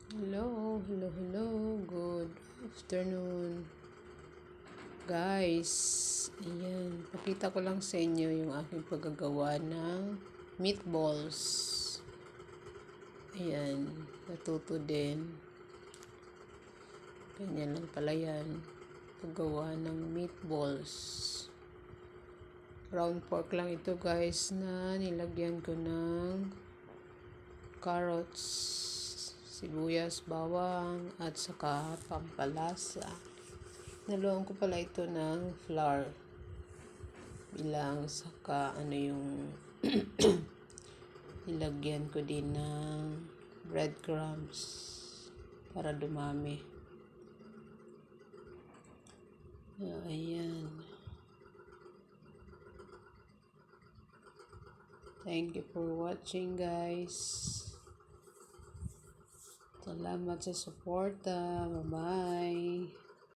Hello. Good afternoon, guys. Ayan, pakita ko lang sa inyo yung aking paggagawa ng meatballs. Ayan, natuto din. Ganyan lang pala yan. Paggawa ng meatballs. Round pork lang ito, guys, na nilagyan ko ng carrots, sibuyas, bawang, at saka pampalasa. Naluan ko pala ito ng flour bilang saka yung nilagyan ko din ng breadcrumbs para dumami. Ayan. Thank you for watching, guys. Salamat sa suporta. Bye-bye.